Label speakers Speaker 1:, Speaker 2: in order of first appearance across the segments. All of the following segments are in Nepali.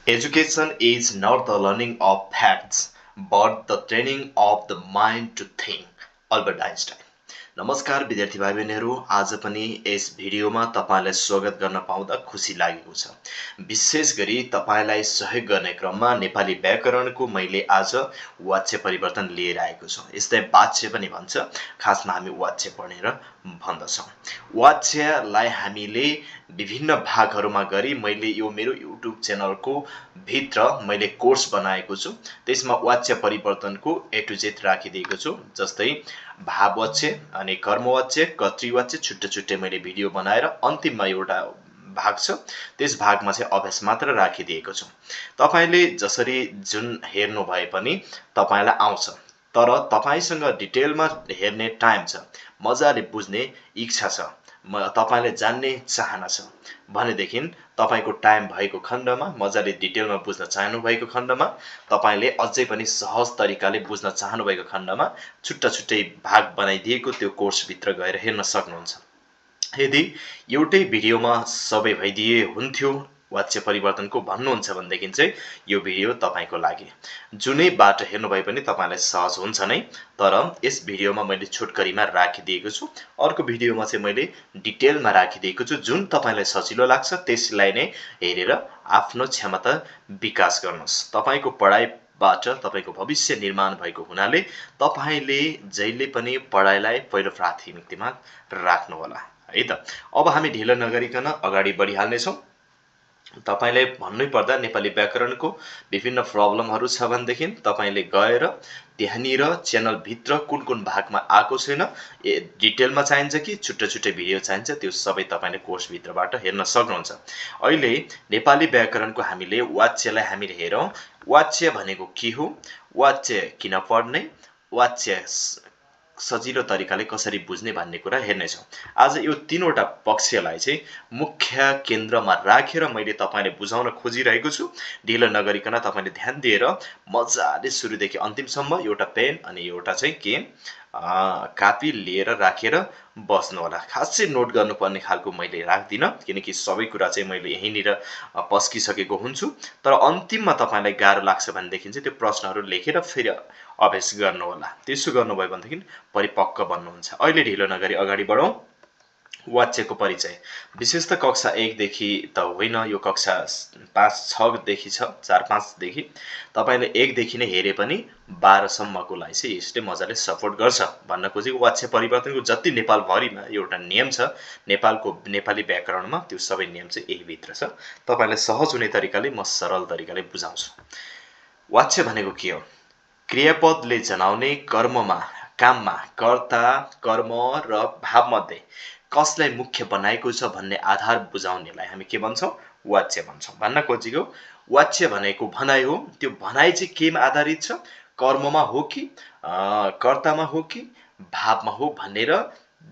Speaker 1: Education is not the learning of facts, but the training of the mind to think. Albert Einstein. नमस्कार विद्यार्थी भाइ बहिनीहरू, आज पनि यस भिडियोमा तपाईलाई स्वागत गर्न पाउँदा खुसी लागेको छ। विशेष गरी तपाईलाई सहयोग गर्ने क्रममा नेपाली व्याकरणको मैले आज वाच्य परिवर्तन लिएर आएको छु। यसलाई वाच्य पनि भन्छ, खासमा हामी वाच्य पढेर भन्दछौँ। वाच्यलाई हामीले विभिन्न भागहरूमा गरी मैले यो मेरो युट्युब च्यानलको भित्र मैले कोर्स बनाएको छु। त्यसमा वाच्य परिवर्तनको ए टु जेड राखिदिएको छु। जस्तै भाववाच्य अनि कर्मवाच्य, कर्तृवाच्य छुट्टै छुट्टै मैले भिडियो बनाएर अन्तिममा एउटा भाग छ, त्यस भागमा चाहिँ अभ्यास मात्र राखिदिएको छु। तपाईले जसरी जुन हेर्नु भए पनि तपाईलाई आउँछ, तर तपाईसँग डिटेलमा हेर्ने टाइम छ, मजाले बुझ्ने इच्छा छ, तपाईले जान्ने चाहना छ भनेदेखि तपाईको टाइम भएको खण्डमा, मजाले डिटेलमा बुझ्न चाहनु भएको खण्डमा, तपाईले अझै पनि सहज तरिकाले बुझ्न चाहनु भएको खण्डमा छुट्टा छुट्टै भाग बनाइदिएको त्यो कोर्स भित्र गएर हेर्न सक्नुहुन्छ। यदि एउटै भिडियोमा सबै भइदिए हुन्थ्यो वाच्य परिवर्तनको भन्नुहुन्छ भनेदेखि चाहिँ यो भिडियो तपाईको लागि। जुनै बाटो हेर्नु भए पनि तपाईलाई सहज हुन्छ नै, तर यस भिडियोमा मैले छोटकरीमा राखिदिएको छु। अर्को भिडियोमा चाहिँ मैले डिटेलमा राखिदिएको छु। जुन तपाईलाई सजिलो लाग्छ त्यसलाई नै हेरेर आफ्नो क्षमता विकास गर्नुस्। तपाईको पढाइबाट तपाईको भविष्य निर्माण भएको हुनाले तपाईले जहिले पनि पढाइलाई पहिलो प्राथमिकतामा राख्नु होला, है त। अब हामी ढिलो नगरिकन अगाडि बढिहाल्ने छौं। तपाईलाई भन्नै पर्दा नेपाली व्याकरणको विभिन्न प्रब्लमहरू छ भनेदेखि तपाईले गएर त्यहाँनिर च्यानल भित्र कुन कुन भागमा आएको छैन, डिटेलमा चाहिन्छ कि छुट्टै छुट्टै भिडियो चाहिन्छ, त्यो सबै तपाईले कोर्स भित्रबाट हेर्न सक्नुहुन्छ। अहिले नेपाली व्याकरणको हामीले वाच्यलाई हामीले हेरौं। वाच्य भनेको के हो, वाच्य किन पढ्ने, वाच्य सजिलो तरिकाले कसरी बुझ्ने भन्ने कुरा हेर्नेछौँ। आज यो तीनवटा पक्षलाई चाहिँ मुख्य केन्द्रमा राखेर मैले तपाईले बुझाउन खोजिरहेको छु। ढिलो नगरिकन तपाईले ध्यान दिएर मजाले सुरुदेखि अन्तिमसम्म एउटा पेन अनि एउटा चाहिँ के कापी लिएर राखेर बस्नु होला। खासै नोट गर्नुपर्ने खालको मैले राख्दिन, किनकि सबै कुरा चाहिँ मैले यहीँनिर पस्किसकेको हुन्छु। तर अन्तिममा तपाईलाई गाह्रो लाग्छ भनेदेखि चाहिँ त्यो प्रश्नहरू लेखेर फेरि अभ्यास गर्नु होला। त्यसो गर्नुभयो भनेदेखि परिपक्व बन्नुहुन्छ। अहिले ढिलो नगरी अगाडि बढौं। वाच्यको परिचय विशेष त कक्षा 1 देखि त होइन, यो कक्षा 5-6 देखि छ, 4-5 देखि तपाईले 1 देखि नै हेरे पनि 12 सम्मकोलाई चाहिँ यसले मजाले सपोर्ट गर्छ भन्न खोजेको। वाच्य परिवर्तनको जति नेपाल भरिमा एउटा नियम छ नेपालको नेपाली व्याकरणमा, त्यो सबै नियम चाहिँ यही भित्र छ। तपाईलाई सहज हुने तरिकाले म सरल तरिकाले बुझाउँछु। वाच्य भनेको के हो? क्रियापदले जनाउने कर्ममा, काममा कर्ता, कर्म र भाव मध्ये कसलाई मुख्य बनाएको छ भन्ने आधार बुझाउनेलाई हामी के भन्छौं? वाच्य भन्छौं। भन्न खोजेको वाच्य भनेको भनाइ हो। त्यो भनाइ चाहिँ केमा आधारित छ? कर्ममा हो कि कर्तामा हो कि भावमा हो भनेर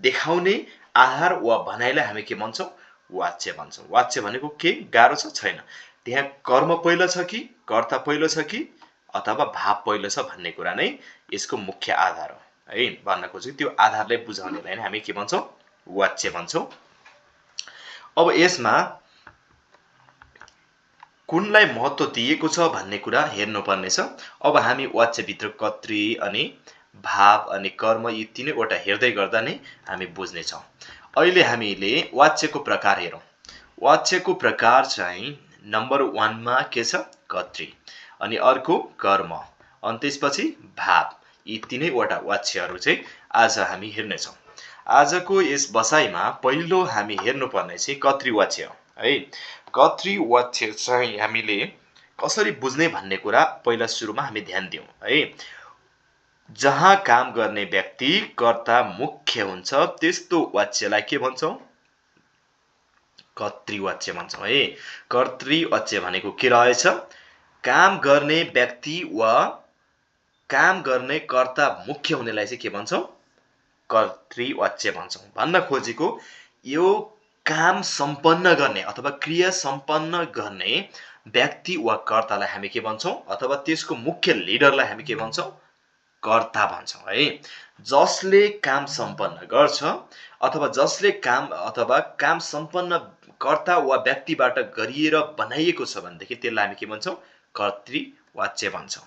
Speaker 1: देखाउने आधार वा भनाइलाई हामी के भन्छौं? वाच्य भन्छौं। वाच्य भनेको के? गाह्रो छ? छैन। त्यहाँ कर्म पहिलो छ कि कर्ता पहिलो छ कि अथवा भाव पहिलो छ भन्ने कुरा नै यसको मुख्य आधार हो, है। भन्न खोजेको त्यो आधारलाई बुझाउनेलाई नै हामी के भन्छौं? वाच्य भन्छौं। अब यसमा कुनलाई महत्त्व दिएको छ भन्ने कुरा हेर्नुपर्ने छ। अब हामी वाच्य भित्र कर्तृ अनि भाव अनि कर्म यी तीनैवटा हेर्दै गर्दा नै हामी बुझ्ने छौं। अहिले हामीले वाच्यको प्रकार हेरौं। वाच्यको प्रकार चाहिँ नम्बर 1 मा के छ? कर्तृ, अनि अर्को कर्म, अनि त्यसपछि भाव। यी तीनैवटा वाच्यहरू चाहिँ आज हामी हेर्ने छौं। आजको यस बसाइमा पहिलो हामी हेर्नुपर्ने चाहिँ कर्तृवाच्य हो, है। कर्तृवाच्य चाहिँ हामीले कसरी बुझ्ने भन्ने कुरा पहिला सुरुमा हामी ध्यान दियौं, है। जहाँ काम गर्ने व्यक्ति कर्ता मुख्य हुन्छ त्यस्तो वाच्यलाई के भन्छौं? कर्तृवाच्य भन्छौं, है। कर्तृवाच्य भनेको के रहेछ? काम गर्ने व्यक्ति वा काम गर्ने कर्ता मुख्य हुनेलाई चाहिँ के भन्छौं? कर्तृवाच्य भन्छौं। भन्न खोजेको यो काम सम्पन्न गर्ने अथवा क्रिया सम्पन्न गर्ने व्यक्ति वा कर्तालाई हामी के भन्छौं? अथवा त्यसको मुख्य लिडरलाई हामी के भन्छौं? कर्ता भन्छौँ है। जसले काम सम्पन्न गर्छ अथवा जसले काम सम्पन्न कर्ता वा व्यक्तिबाट गरिएर बनाइएको छ भनेदेखि त्यसलाई हामी के भन्छौँ? कर्तृवाच्य भन्छौँ।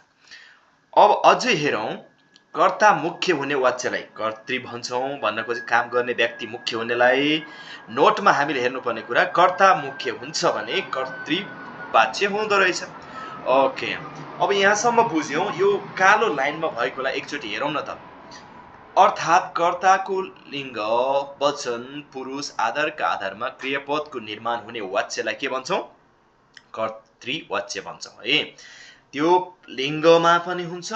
Speaker 1: अब अझै हेरौँ, कर्ता मुख्य हुने वाच्यलाई कर्तृ भन्छौँ। भन्न खोजे काम गर्ने व्यक्ति मुख्य हुनेलाई। नोटमा हामीले हेर्नुपर्ने कुरा, कर्ता मुख्य हुन्छ भने कर्तृवाच्य हुँदो रहेछ। ओके, अब यहाँसम्म बुझ्यौँ। यो कालो लाइनमा भएकोलाई एकचोटि हेरौँ न त। अर्थात् कर्ताको लिङ्ग, वचन, पुरुष आधारका आधारमा क्रियापदको निर्माण हुने वाच्यलाई के भन्छौँ? कर्तृवाच्य भन्छौँ है। त्यो लिङ्गमा पनि हुन्छ,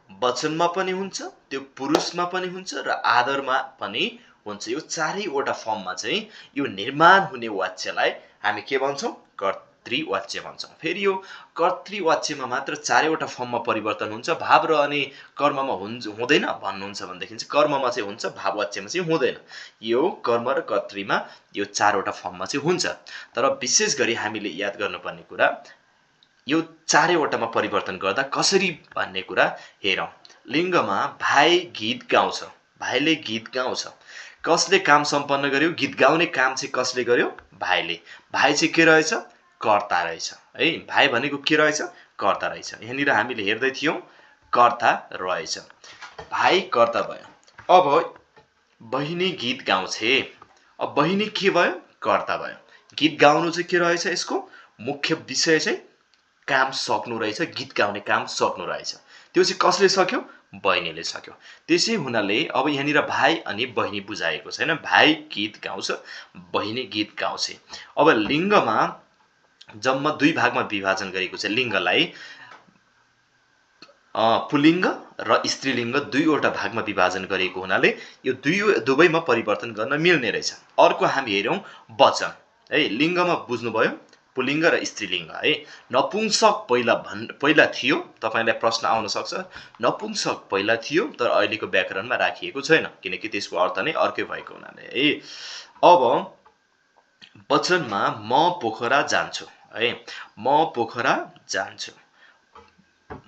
Speaker 1: वचनमा पनि हुन्छ, त्यो पुरुषमा पनि हुन्छ र आदरमा पनि हुन्छ। यो चारैवटा फर्ममा चाहिँ यो निर्माण हुने वाच्यलाई हामी के भन्छौँ? कर्तृवाच्य भन्छौँ। फेरि यो कर्तृवाच्यमा मात्र चारैवटा फर्ममा परिवर्तन हुन्छ, भाव र अनि कर्ममा हुँदैन भन्नुहुन्छ भनेदेखि चाहिँ कर्ममा चाहिँ हुन्छ, भाववाच्यमा चाहिँ हुँदैन। यो कर्म र कर्तृमा यो चारवटा फर्ममा चाहिँ हुन्छ। तर विशेष गरी हामीले याद गर्नुपर्ने कुरा, यो चारैवटामा परिवर्तन गर्दा कसरी भन्ने कुरा हेरौँ। लिङ्गमा भाइ गीत गाउँछ, भाइले गीत गाउँछ। कसले काम सम्पन्न गर्यो? गीत गाउने काम चाहिँ कसले गर्यो? भाइले। भाइ चाहिँ के रहेछ? कर्ता रहेछ है। भाइ भनेको के रहेछ? कर्ता रहेछ। यहाँनिर हामीले हेर्दै थियौँ, कर्ता रहेछ। भाइ कर्ता भयो। अब बहिनी गीत गाउँछे, अब बहिनी के भयो? कर्ता भयो। गीत गाउनु चाहिँ के रहेछ? यसको मुख्य विषय चाहिँ काम सक्नु रहेछ, गीत गाउने काम सक्नु रहेछ। त्यो चाहिँ कसले सक्यो? बहिनीले सक्यो। त्यसै हुनाले अब यहाँनिर भाइ अनि बहिनी बुझाएको छैन। भाइ गीत गाउँछ, बहिनी गीत गाउँछे। अब लिङ्गमा जम्मा दुई भागमा विभाजन गरेको छ लिङ्गलाई। पुल्लिङ्ग र स्त्रीलिङ्ग दुईवटा भागमा विभाजन गरेको हुनाले यो दुवैमा परिवर्तन गर्न मिल्ने रहेछ। अर्को हामी हेरौँ वचन है। लिङ्गमा बुझ्नुभयो पुल्लिङ्ग र स्त्रीलिङ्ग है। नपुंसक पहिला थियो। तपाईँलाई प्रश्न आउन सक्छ, नपुंसक पहिला थियो तर अहिलेको व्याकरणमा राखिएको छैन, किनकि त्यसको अर्थ नै अर्कै भएको हुनाले है। अब वचनमा म पोखरा जान्छु है। म पोखरा जान्छु।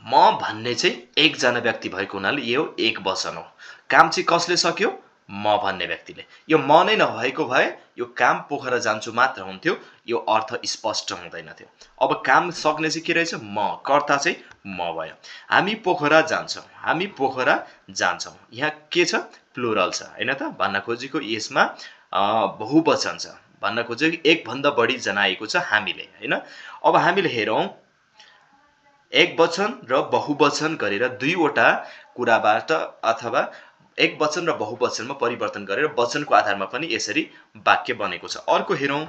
Speaker 1: म भन्ने चाहिँ एकजना व्यक्ति भएको हुनाले यो एक वचन हो। काम चाहिँ कसले सक्यो? म भन्ने व्यक्तिले। यो म नै नभएको भए यो काम पोखरा जान्छु मात्र हुन्थ्यो, यो अर्थ स्पष्ट हुँदैन थियो। अब काम सक्ने चाहिँ के रहेछ? म, कर्ता चाहिँ म भयो। हामी पोखरा जान्छौँ, हामी पोखरा जान्छौँ। यहाँ के छ? प्लुरल छ हैन त। भन्न खोजेको यसमा बहुवचन छ। भन्न खोजेको एकभन्दा बढी जनाएको छ हामीले हैन। अब हामीले हेरौँ, एक वचन र बहुवचन गरेर दुईवटा कुराबाट अथवा एक वचन र बहुवचनमा परिवर्तन गरेर वचनको आधारमा पनि यसरी वाक्य बनेको छ। अर्को हेरौँ,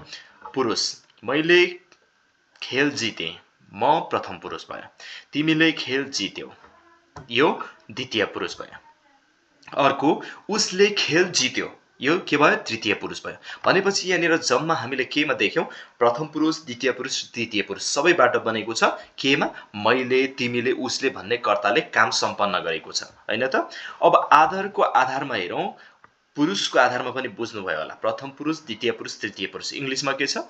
Speaker 1: पुरुष। मैले खेल जितेँ, म प्रथम पुरुष भयो। तिमीले खेल जित्यौ, यो द्वितीय पुरुष भयो। अर्को, उसले खेल जित्यो, यो के भयो? तृतीय पुरुष भयो। भनेपछि यहाँनिर जम्मा हामीले केमा देख्यौँ? प्रथम पुरुष, द्वितीय पुरुष, तृतीय पुरुष सबैबाट बनेको छ। केमा? मैले, तिमीले, उसले भन्ने कर्ताले काम सम्पन्न गरेको छ हैन त। अब आधारको आधारमा हेरौँ, पुरुषको आधारमा पनि बुझ्नुभयो होला। प्रथम पुरुष, द्वितीय पुरुष, तृतीय पुरुष। इङ्ग्लिसमा के छ?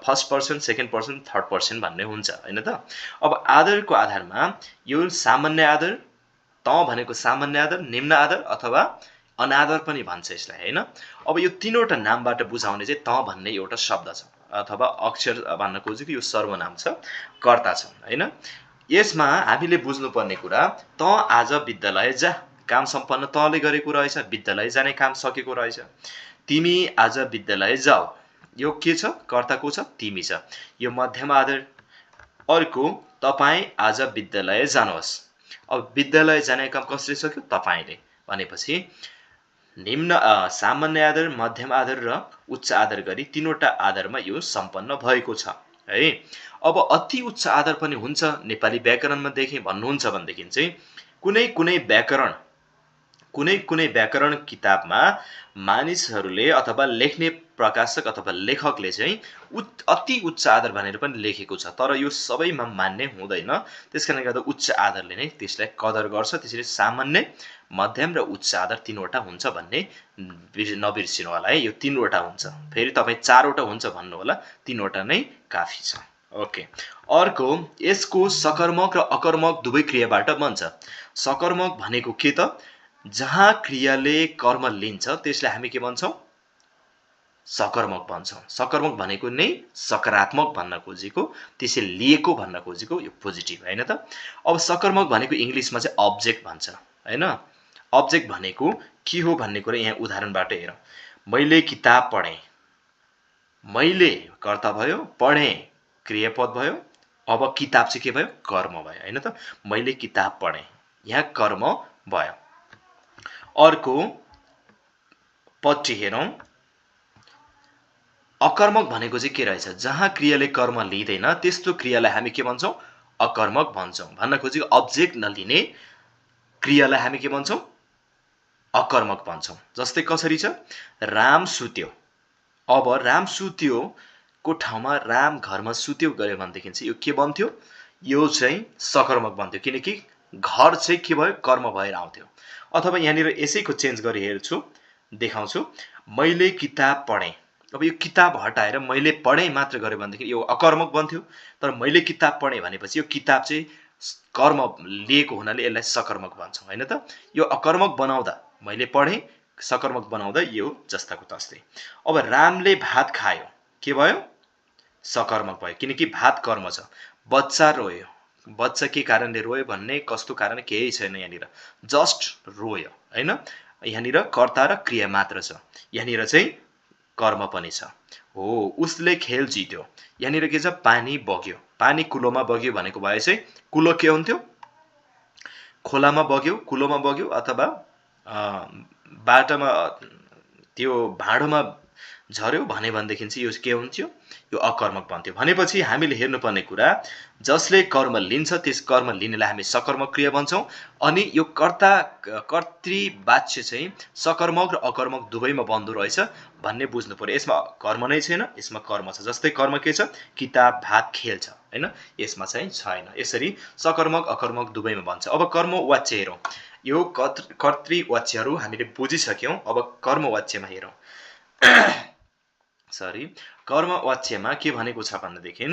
Speaker 1: First person, second person, third person भन्ने हुन्छ हैन त। अब आधारको आधारमा यो सामान्य आधार, त भनेको सामान्य आधार, निम्न आधार अथवा अनादर पनि भन्छ यसलाई हैन। अब यो तीनवटा नामबाट बुझाउने चाहिँ त भन्ने एउटा शब्द छ अथवा अक्षर भन्न खोजेको यो सर्वनाम छ, कर्ता छ हैन। यसमा हामीले बुझ्नुपर्ने कुरा, त आज विद्यालय जा, काम सम्पन्न तले गरेको रहेछ, विद्यालय जाने काम सकेको रहेछ। तिमी आज विद्यालय जाऊ, यो के छ? कर्ता को छ? तिमी छ, यो मध्यम आधार। अर्को, तपाईँ आज विद्यालय जानुहोस्। अब विद्यालय जाने काम कसले सक्यो? तपाईले। भनेपछि निम्न सामान्य आधार, मध्यम आधार र उच्च आधार गरी तीनवटा आधारमा यो सम्पन्न भएको छ है। अब अति उच्च आधार पनि हुन्छ नेपाली व्याकरणमा देखेँ भन्नुहुन्छ भनेदेखि चाहिँ कुनै व्याकरण किताबमा मानिसहरूले अथवा लेख्ने प्रकाशक अथवा लेखकले चाहिँ अति उच्च आधार भनेर पनि लेखेको छ, तर यो सबैमा मान्य हुँदैन। त्यसकारणले गर्दा उच्च आधारले नै त्यसलाई कदर गर्छ। त्यसरी सामान्य, मध्यम र उच्च आधार तीनवटा हुन्छ भन्ने नबिर्सिनु होला है। यो तीनवटा हुन्छ, फेरि तपाईँ चारवटा हुन्छ भन्नु होला, तीनवटा नै काफी छ। ओके। अर्को, यसको सकर्मक र अकर्मक दुवै क्रियाबाट बन्छ। सकर्मक भनेको के त? जहाँ क्रियाले कर्म लिन्छ त्यसलाई हामी के भन्छौँ? सकर्मक भन्छौँ। सकर्मक भनेको नै सकारात्मक भन्न खोजेको, त्यसले लिएको भन्न खोजेको, यो पोजिटिभ हैन त? अब सकर्मक भनेको इङ्ग्लिसमा चाहिँ अब्जेक्ट भन्छ हैन? अब्जेक्ट भनेको के हो भन्ने कुरा यहाँ उदाहरणबाट हेरौँ। मैले किताब पढेँ। मैले कर्ता भयो, पढेँ क्रियापद भयो। अब किताब चाहिँ के भयो? कर्म भयो हैन त? मैले किताब पढेँ, यहाँ कर्म भयो। अर्को पट्टि हेरौँ। अकर्मक भनेको चाहिँ के रहेछ? जहाँ क्रियाले कर्म लिँदैन त्यस्तो क्रियालाई हामी के भन्छौँ? अकर्मक भन्छौँ। भन्न खोजेको अब्जेक्ट नलिने क्रियालाई हामी के भन्छौँ? अकर्मक भन्छौँ। जस्तै कसरी छ? राम सुत्यो। अब राम सुत्यो को ठाउँमा राम घरमा सुत्यो गऱ्यो भनेदेखि चाहिँ यो के बन्थ्यो? यो चाहिँ सकर्मक बन्थ्यो, किनकि घर चाहिँ के भयो? कर्म भएर आउँथ्यो। अथवा यहाँनिर यसैको चेन्ज गरी हेर्छु, देखाउँछु। मैले किताब पढेँ। अब यो किताब हटाएर मैले पढेँ मात्र गऱ्यो भनेदेखि यो अकर्मक बन्थ्यो। तर मैले किताब पढेँ भनेपछि यो किताब चाहिँ कर्म लिएको हुनाले यसलाई सकर्मक भन्छौँ हैन त? यो अकर्मक बनाउँदा मैले पढेँ, सकर्मक बनाउँदा यो जस्ताको तस्तै। अब रामले भात खायो, के भयो? सकर्मक भयो, किनकि भात कर्म छ। बच्चा रोयो। बच्चा के कारणले रोयो भन्ने कस्तो कारण केही छैन यहाँनिर, जस्ट रोयो हैन? यहाँनिर कर्ता र क्रिया मात्र छ। यहाँनिर चाहिँ कर्म पनि छ। हो, उसले खेल जित्यो। यहाँनिर के छ? पानी बग्यो। पानी कुलोमा बग्यो भनेको भए चाहिँ कुलो के हुन्थ्यो? खोलामा बग्यो, कुलोमा बग्यो, अथवा बाटोमा त्यो भाँडोमा झर्यो भने भनेदेखि चाहिँ यो के हुन्थ्यो? यो अकर्मक बन्थ्यो। भनेपछि हामीले हेर्नुपर्ने कुरा, जसले कर्म लिन्छ त्यस कर्म लिनेलाई हामी सकर्मक क्रिया भन्छौँ। अनि यो कर्ता कर्तृवाच्य चाहिँ सकर्मक र अकर्मक दुवैमा बन्दो रहेछ भन्ने बुझ्नु पर्यो। यसमा कर्म नै छैन, यसमा कर्म छ। जस्तै कर्म के छ? किताब, भात, खेल छ हैन? यसमा चाहिँ छैन। यसरी सकर्मक अकर्मक दुवैमा बन्छ। अब कर्मवाच्य हेरौँ। यो कर्तृवाच्यहरू हामीले बुझिसक्यौँ। अब कर्मवाच्यमा हेरौँ। सरी, कर्मवाच्यमा के भनेको छ भनेदेखि,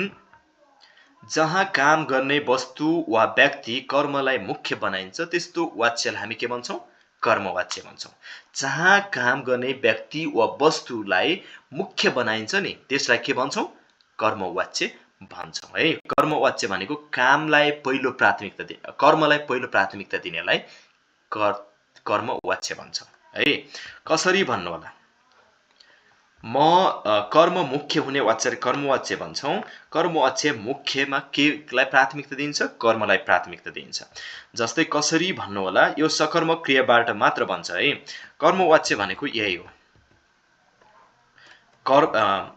Speaker 1: जहाँ काम गर्ने वस्तु वा व्यक्ति कर्मलाई मुख्य बनाइन्छ त्यस्तो वाच्यलाई हामी के भन्छौँ? कर्मवाच्य भन्छौँ। जहाँ काम गर्ने व्यक्ति वा वस्तुलाई मुख्य बनाइन्छ नि त्यसलाई के भन्छौँ? कर्मवाच्य भन्छौँ है। कर्मवाच्य भनेको कामलाई पहिलो प्राथमिकता दिने, कर्मलाई पहिलो प्राथमिकता दिनेलाई कर्मवाच्य भन्छौँ है। कसरी भन्नु होला? कर्म मुख्य हुने वाच्यलाई कर्मवाच्य भन्छौँ। कर्मवाच्य मुख्यमा केलाई प्राथमिकता दिन्छ? कर्मलाई प्राथमिकता दिन्छ। जस्तै कसरी भन्नु होला? यो सकर्मक क्रियाबाट मात्र बन्छ है। कर्मवाच्य भनेको यही हो।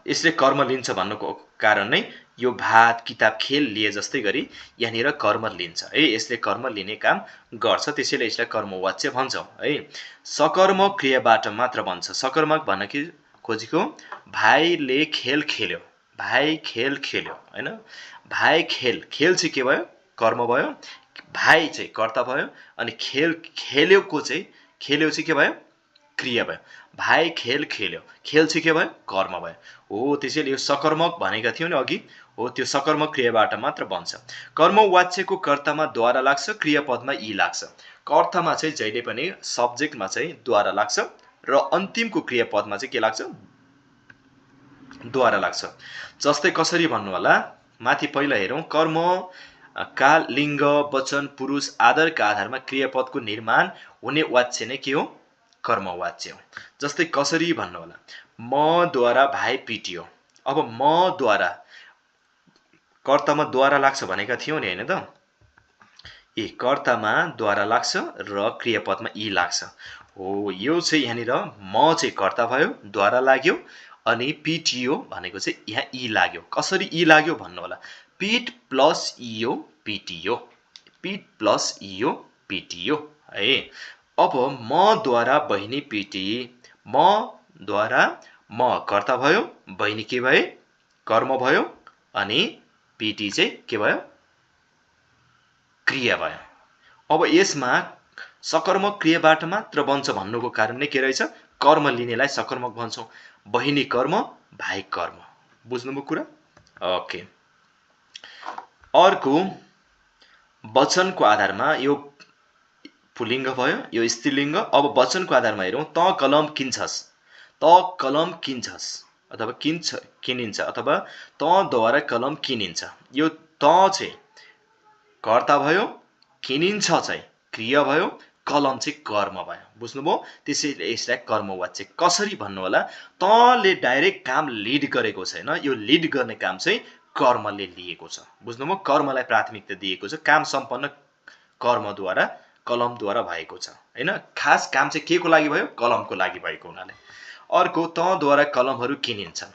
Speaker 1: यसले कर्म लिन्छ भन्नुको कारण नै यो भात, किताब, खेल लिए जस्तै गरी यहाँनिर कर्म लिन्छ है। यसले कर्म लिने काम गर्छ, त्यसैले यसलाई कर्मवाच्य भन्छौँ है। सकर्मक क्रियाबाट मात्र बन्छ। सकर्मक भन्न के खोजेको? भाइले खेल खेल्यो। भाइ खेल खेल्यो हैन? भाइ खेल, खेल चाहिँ के भयो? कर्म भयो। भाइ चाहिँ कर्ता भयो। अनि खेल खेल्योको चाहिँ, खेल्यो चाहिँ के भयो? क्रिया भयो। भाइ खेल खेल्यो, खेल चाहिँ के भयो? कर्म भयो। हो, त्यसैले यो सकर्मक भनेका थियौँ नि अघि। हो, त्यो सकर्मक क्रियाबाट मात्र बन्छ। कर्मवाच्यको कर्तामा द्वारा लाग्छ, क्रियापदमा ई लाग्छ। कर्तामा चाहिँ जहिले पनि सब्जेक्टमा चाहिँ द्वारा लाग्छ र अन्तिमको क्रियापदमा चाहिँ के लाग्छ? द्वारा लाग्छ। जस्तै कसरी भन्नु होला? माथि पहिला हेरौँ। कर्म काल, लिङ्ग, वचन, पुरुष आदरका आधारमा क्रियापदको निर्माण हुने वाच्य नै के हो? कर्मवाच्य हो। जस्तै कसरी भन्नु होला? मद्वारा भाइ पिटियो। अब मद्वारा कर्तामा द्वारा लाग्छ भनेका थियौँ नि हैन त? कर्तामा द्वारा लाग्छ र क्रियापदमा ई लाग्छ। हो, यो चाहिँ यहाँनिर म चाहिँ कर्ता भयो, द्वारा लाग्यो, अनि पिटियो भनेको चाहिँ यहाँ ई लाग्यो। कसरी ई लाग्यो भन्नु होला? पिट प्लस इयो पिटियो। पिट प्लस इयो पिटियो है। अब मद्वारा बहिनी पिटी। मद्वारा म कर्ता भयो, बहिनी के भए? कर्म भयो, अनि पिटी चाहिँ के भयो? क्रिया भयो। अब यसमा सकर्मक क्रियाबाट मात्र बन्छ भन्नुको कारण नै के रहेछ? कर्म लिनेलाई सकर्मक भन्छौँ। बहिनी कर्म, भाइ कर्म। बुझ्नुभयो कुरा? ओके। अर्को वचनको आधारमा यो पुल्लिङ्ग भयो, यो स्त्रीलिङ्ग। अब वचनको आधारमा हेरौँ, त कलम किन्छस्, त कलम किन्छस् अथवा किनिन्छ अथवा तँद्वारा कलम किनिन्छ। यो त चाहिँ कर्ता भयो, किनिन्छ चाहिँ क्रिया भयो, कलम चाहिँ कर्म भयो। बुझ्नुभयो? त्यसैले यसलाई कर्मवाच्य। कसरी भन्नु होला? तँले डाइरेक्ट काम लिड गरेको छैन, यो लिड गर्ने काम चाहिँ कर्मले लिएको छ। बुझ्नुभयो? कर्मलाई प्राथमिकता दिएको छ। काम सम्पन्न कर्मद्वारा, कलमद्वारा भएको छ, हैन? खास काम चाहिँ के को लागि भयो? कलमको लागि भएको हुनाले। अर्को, तँद्वारा कलमहरू किनिन्छन्।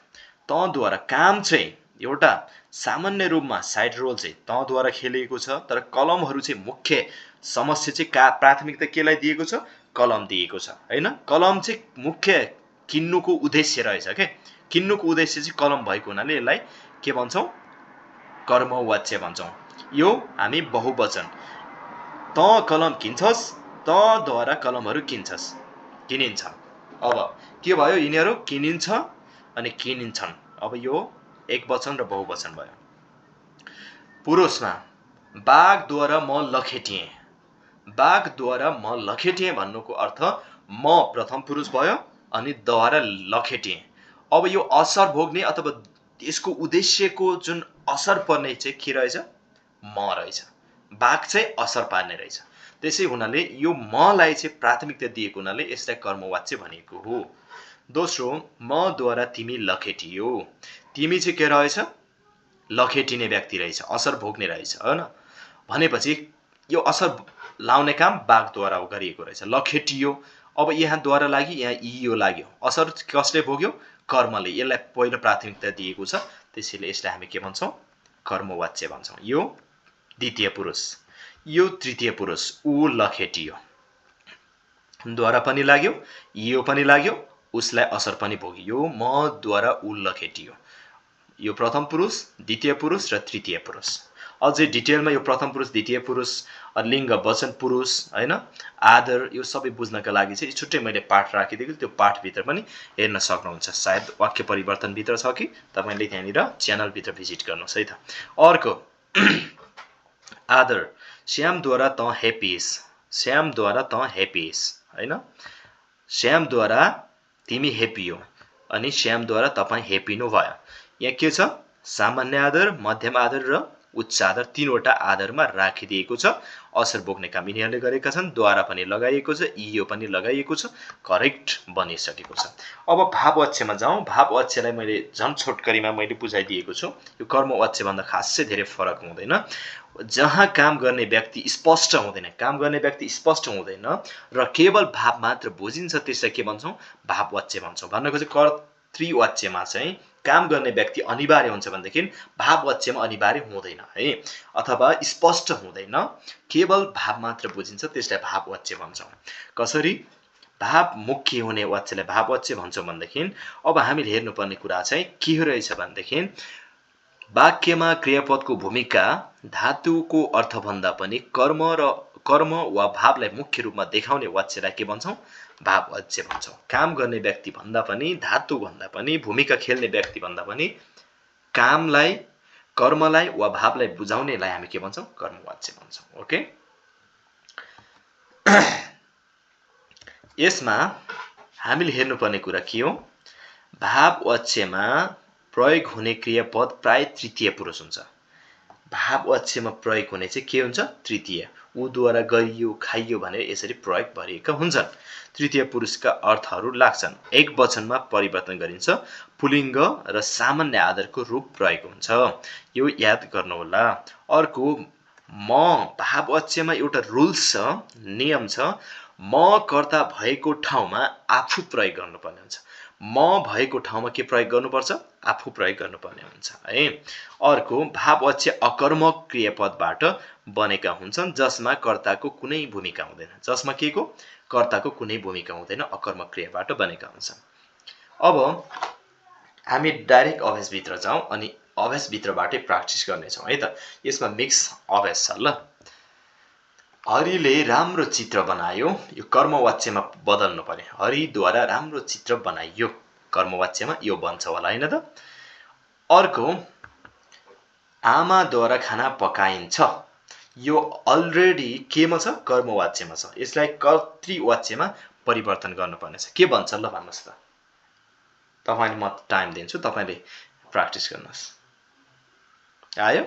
Speaker 1: तँद्वारा काम चाहिँ एउटा सामान्य रूपमा साइड रोल चाहिँ तँद्वारा खेलिएको छ, तर कलमहरू चाहिँ मुख्य समस्या चाहिँ प्राथमिकता केलाई दिएको छ? कलम दिएको छ, हैन? कलम चाहिँ मुख्य किन्नुको उद्देश्य रहेछ के। किन्नुको उद्देश्य चाहिँ कलम भएको हुनाले यसलाई के भन्छौँ? कर्मवाच्य भन्छौँ। यो हामी बहुवचन, त कलम किन्छस्, तँद्वारा कलमहरू किनिन्छ। अब के भयो? यिनीहरू किनिन्छ अनि किनिन्छन्। अब यो एक वचन र बहुवचन भयो। पुरुषमा बाघद्वारा म लखेटिएँ, बाघद्वारा म लखेटिएँ भन्नुको अर्थ म प्रथम पुरुष भयो अनि द्वारा लखेटिएँ। अब यो असर भोग्ने अथवा यसको उद्देश्यको जुन असर पर्ने चाहिँ के रहेछ? म रहेछ। बाघ चाहिँ असर पार्ने रहेछ। त्यसै हुनाले यो मलाई चाहिँ प्राथमिकता दिएको हुनाले यसलाई कर्मवाच्य भनेको हो। दोस्रो, मद्वारा तिमी लखेटियो। तिमी चाहिँ के रहेछ? लखेटिने व्यक्ति रहेछ, असर भोग्ने रहेछ, हैन? भनेपछि यो असर लाउने काम बाघद्वारा गरिएको रहेछ, लखेटियो। अब यहाँ द्वारा लाग्यो, यहाँ इयो लाग्यो, असर कसले भोग्यो? कर्मले। यसलाई पहिलो प्राथमिकता दिएको छ, त्यसैले यसलाई हामी के भन्छौँ? कर्मवाच्य भन्छौँ। यो द्वितीय पुरुष, यो तृतीय पुरुष, ऊ लखेटियो, द्वारा पनि लाग्यो, इयो पनि लाग्यो, उसलाई असर पनि भोगियो, मद्वारा ऊ लखेटियो। यो प्रथम पुरुष, द्वितीय पुरुष र तृतीय पुरुष। अझै डिटेलमा यो प्रथम पुरुष, द्वितीय पुरुष, लिङ्ग, वचन, पुरुष, हैन, आदर, यो सबै बुझ्नका लागि चाहिँ छुट्टै मैले पाठ राखिदिएको, त्यो पाठभित्र पनि हेर्न सक्नुहुन्छ। सायद वाक्य परिवर्तनभित्र छ कि तपाईँले त्यहाँनिर च्यानलभित्र भिजिट गर्नुहोस् है त। अर्को, आदर, श्यामद्वारा त हेपिस, श्यामद्वारा त हेपिस, हैन? श्यामद्वारा तिमी हेपियो अनि श्यामद्वारा तपाईँ हेपिनु भयो। यहाँ के छ? सामान्य आदर, मध्यम आदर र उच्च आदर, तीनवटा आदरमा राखिदिएको छ। असर भोग्ने काम यिनीहरूले गरेका छन्, द्वारा पनि लगाइएको छ, इयो पनि लगाइएको छ, करेक्ट बनिसकेको छ। अब भाववाच्यमा जाउँ। भाववाच्यलाई मैले झन् छोटकरीमा मैले बुझाइदिएको छु। यो कर्मवाच्य भन्दा खासै धेरै फरक हुँदैन। जहाँ काम गर्ने व्यक्ति स्पष्ट हुँदैन, काम गर्ने व्यक्ति स्पष्ट हुँदैन र केवल भाव मात्र बुझिन्छ, त्यसलाई के भन्छौँ? भाववाच्य भन्छौँ। भन्नको चाहिँ कर्तृवाच्यमा चाहिँ काम गर्ने व्यक्ति अनिवार्य हुन्छ भनेदेखि भाववाच्यमा अनिवार्य हुँदैन है, अथवा स्पष्ट हुँदैन, केवल भाव मात्र बुझिन्छ, त्यसलाई भाववाच्य भन्छौँ। कसरी? भाव मुख्य हुने वाच्यलाई भाववाच्य भन्छौँ भनेदेखि अब हामीले हेर्नुपर्ने कुरा चाहिँ के रहेछ भनेदेखि वाक्यमा क्रियापदको भूमिका धातुको अर्थभन्दा पनि कर्म वा भावलाई मुख्य रूपमा देखाउने वाच्यलाई के भन्छौँ? भाववाच्य भन्छौँ। काम गर्ने व्यक्ति भन्दा पनि, धातु भन्दा पनि, भूमिका खेल्ने व्यक्ति भन्दा पनि कामलाई, कर्मलाई वा भावलाई बुझाउनेलाई हामी के भन्छौँ? कर्मवाच्य भन्छौँ। ओके, यसमा हामीले हेर्नुपर्ने कुरा के हो? भाववाच्यमा प्रयोग हुने क्रियापद प्राय तृतीय पुरुष हुन्छ। भाववाच्यमा प्रयोग हुने चाहिँ के हुन्छ? तृतीय। ऊद्वारा गरियो, खाइयो भनेर यसरी प्रयोग भरिएका हुन्छन्। तृतीय पुरुषका अर्थहरू लाग्छन्। एक वचनमा परिवर्तन गरिन्छ, पुल्लिङ्ग र सामान्य आदरको रूप प्रयोग हुन्छ। यो याद गर्नुहोला। अर्को, म भाववाच्यमा एउटा रुल्स छ, नियम छ। म कर्ता भएको ठाउँमा आफू प्रयोग गर्नुपर्ने हुन्छ। म भएको ठाउँमा के प्रयोग गर्नुपर्छ? आफू प्रयोग गर्नुपर्ने हुन्छ है। अर्को, भाववाच्य अकर्मक क्रियापदबाट बनेका हुन्छन् जसमा कर्ताको कुनै भूमिका हुँदैन। जसमा के को? कर्ताको कुनै भूमिका हुँदैन, अकर्मक क्रियाबाट बनेका हुन्छन्। अब हामी डाइरेक्ट अभ्यासभित्र जाउँ अनि अभ्यासभित्रबाटै प्र्याक्टिस गर्नेछौँ है त। यसमा मिक्स अभ्यास छ ल। हरिले राम्रो चित्र बनायो, यो कर्मवाच्यमा बदल्नु पर्यो। हरिद्वारा राम्रो चित्र बनाइयो, कर्मवाच्यमा यो बन्छ होला हैन त। अर्को, आमाद्वारा खाना पकाइन्छ यो अलरेडी केमा छ कर्मवाच्यमा छ यसलाई कर्तृवाच्यमा परिवर्तन गर्नुपर्ने छ के भन्छ ल भन्नुस् त तपाईले म टाइम दिन्छु तपाईले प्र्याक्टिस गर्नुस् आयो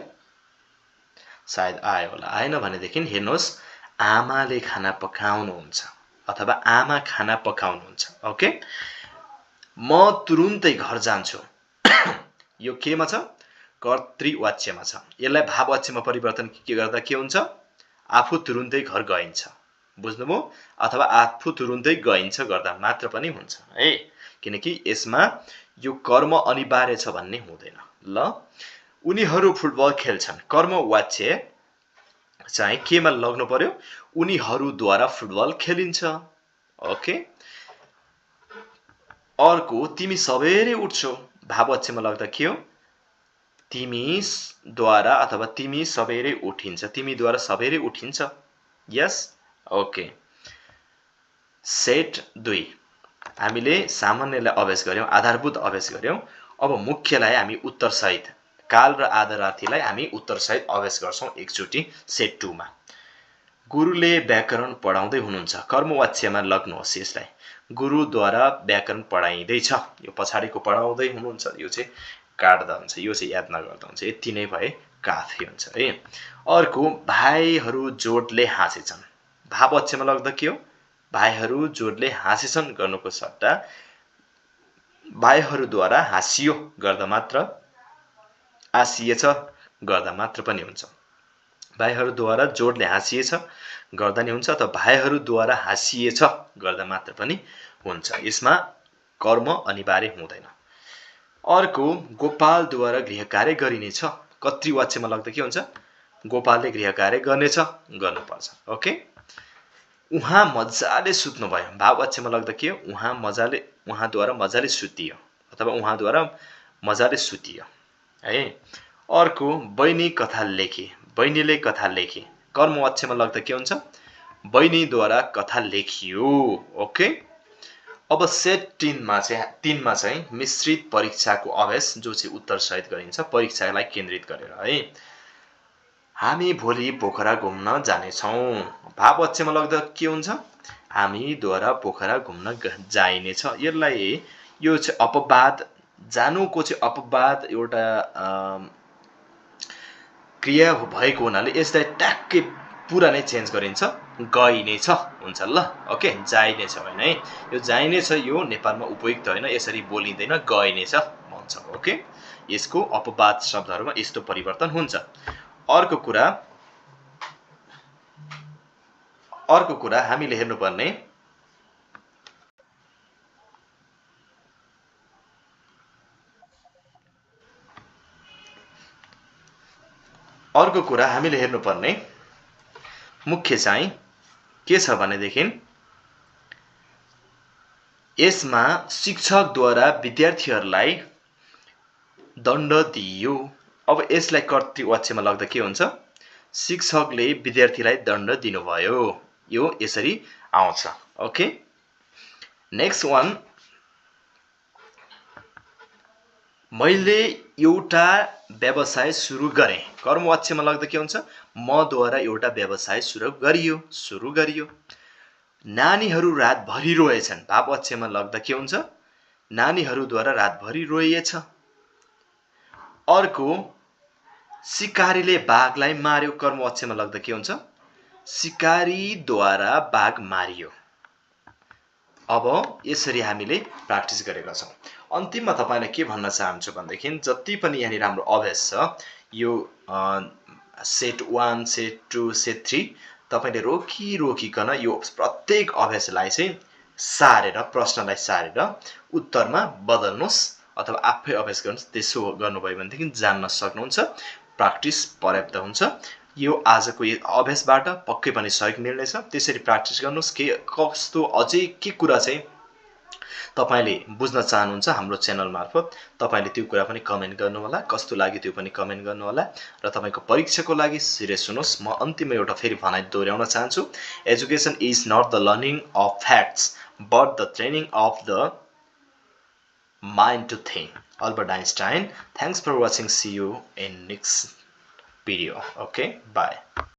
Speaker 1: सायद आयो होला आएन भनेदेखि हेर्नुस् आमाले खाना पकाउनुहुन्छ अथवा आमा खाना पकाउनुहुन्छ ओके म तुरुन्तै घर जान्छु यो केमा छ कर्तृवाच्यमा छ यसलाई भाववाच्यमा परिवर्तन के गर्दा के हुन्छ आफू तुरुन्तै घर गइन्छ बुझ्नुभयो अथवा आफू तुरुन्तै गइन्छ गर्दा मात्र पनि हुन्छ है किनकि यसमा यो कर्म अनिवार्य छ भन्ने हुँदैन ल उनीहरू फुटबल खेल्छन् कर्मवाच्य चाहिँ केमा लाग्नु पर्यो उनीहरूद्वारा फुटबल खेलिन्छ ओके अर्को तिमी सबेरै उठ्छौ भाववाच्यमा लाग्दा के हो तिमीद्वारा अथवा तिमी सबेरै उठिन्छ तिमीद्वारा सबेरै उठिन्छ यस ओके सेट 2 हामीले सामान्यलाई अभ्यास गर्यौं आधारभूत अभ्यास गर्यौं अब मुख्यलाई हामी उत्तर सहित काल र आदरार्थीलाई हामी उत्तर सहित अभ्यास गर्छौं एकचोटी सेट 2 मा गुरुले व्याकरण पढाउँदै हुनुहुन्छ कर्मवाच्यमा लाग्नुहोस् यसलाई गुरुद्वारा व्याकरण पढाइदैछ यो पछाडीको पढाउँदै हुनुहुन्छ यो चाहिँ काट्दा हुन्छ यो चाहिँ याद नगर्दा हुन्छ यति नै भए काफी हुन्छ है अर्को भाइहरू जोडले हाँसेछन् भाववाच्यमा लाग्दा के हो भाइहरू जोडले हाँसेछन् गर्नुको सट्टा भाइहरूद्वारा हाँसियो गर्दा मात्र आसिएछ गर्दा मात्र पनि हुन्छ भाइहरूद्वारा जोडले हाँसिएछ गर्दा नि हुन्छ अथवा भाइहरूद्वारा हाँसिएछ गर्दा मात्र पनि हुन्छ यसमा कर्म अनिवार्य हुँदैन अर्को गोपालद्वारा गृहकार्य गरिनेछ कर्तृवाच्यमा लाग्दा के हुन्छ गोपालले गृहकार्य गर्नेछ गर्नुपर्छ ओके उहाँ मजाले सुत्नु भयो भाववाच्यमा लाग्दा के हो उहाँद्वारा मजाले सुतियो अथवा उहाँद्वारा मजाले सुतियो है अर्को बहिनी कथा लेखे बहिनीले कथा लेखे कर्मवाच्यमा लाग्दा के हुन्छ बहिनीद्वारा कथा लेखियो ओके अब सेट 3 मा चाहिँ मिश्रित परीक्षाको अभ्यास जो चाहिँ उत्तर सहित गरिन्छ परीक्षालाई केन्द्रित गरेर है हामी भोलि पोखरा घुम्न जानेछौं भाववाच्यमा लाग्दा के हुन्छ हामीद्वारा पोखरा घुम्न जाइनेछ यसलाई यो चाहिँ अपवाद जानुको चाहिँ अपवाद एउटा क्रिया भएको हुनाले यसलाई ट्याक्कै पुरा नै चेन्ज गरिन्छ गइनेछ हुन्छ ल ओके जाइनेछ हैन है यो जाइनेछ यो नेपालमा उपयुक्त हैन यसरी बोलिदैन गइनेछ भन्छ ओके यसको अपवाद शब्दहरुमा यस्तो परिवर्तन हुन्छ अर्को कुरा हामीले हेर्नुपर्ने मुख्य चाहिँ के छ भनेदेखि यसमा शिक्षकद्वारा विद्यार्थीहरूलाई दण्ड दिइयो अब यसलाई कर्तृवाच्यमा लाग्दा के हुन्छ शिक्षकले विद्यार्थीलाई दण्ड दिनुभयो यो यसरी आउँछ ओके नेक्स्ट वान मैले एउटा व्यवसाय सुरु गरे कर्मवाच्यमा लाग्दा के हुन्छ मद्वारा एउटा व्यवसाय सुरु गरियो नानीहरू रातभरि रोएछन् भाववाच्यमा लाग्दा के हुन्छ नानीहरूद्वारा रातभरि रोइएछ अर्को शिकारीले बाघलाई मार्यो कर्मवाच्यमा लाग्दा के हुन्छ शिकारीद्वारा बाघ मारियो अब यसरी हामीले प्र्याक्टिस गरेका छौं अन्तिममा तपाईलाई के भन्न चाहन्छु भन्देखि जति पनि यहाँ राम्रो अभ्यास छ यो सेट 1 सेट 2 सेट 3 तपाईले रोकिकन यो प्रत्येक अभ्यासलाई चाहिँ सारेर प्रश्नलाई सारेर उत्तरमा बदल्नुस् अथवा आफै अभ्यास गर्नुस् त्यसो गर्नुभयो भनेदेखि जान्न सक्नुहुन्छ प्र्याक्टिस पर्याप्त हुन्छ यो आजको अभ्यासबाट पक्कै पनि सहयोग मिल्नेछ त्यसरी प्र्याक्टिस गर्नुस् के कस्तो अझै के कुरा चाहिँ तपाईले बुझ्न चाहनुहुन्छ हाम्रो च्यानल मार्फत तपाईले त्यो कुरा पनि कमेन्ट गर्नु होला कस्तो लाग्यो त्यो पनि कमेन्ट गर्नु होला र तपाईको परीक्षाको लागि सिरियस हुनुस् म अन्तिममा एउटा फेरि भनाइ दोहोर्याउन चाहन्छु education is not the learning of facts but the training of the mind to think. Albert Einstein. Thanks for watching. See you in next video. Okay, bye.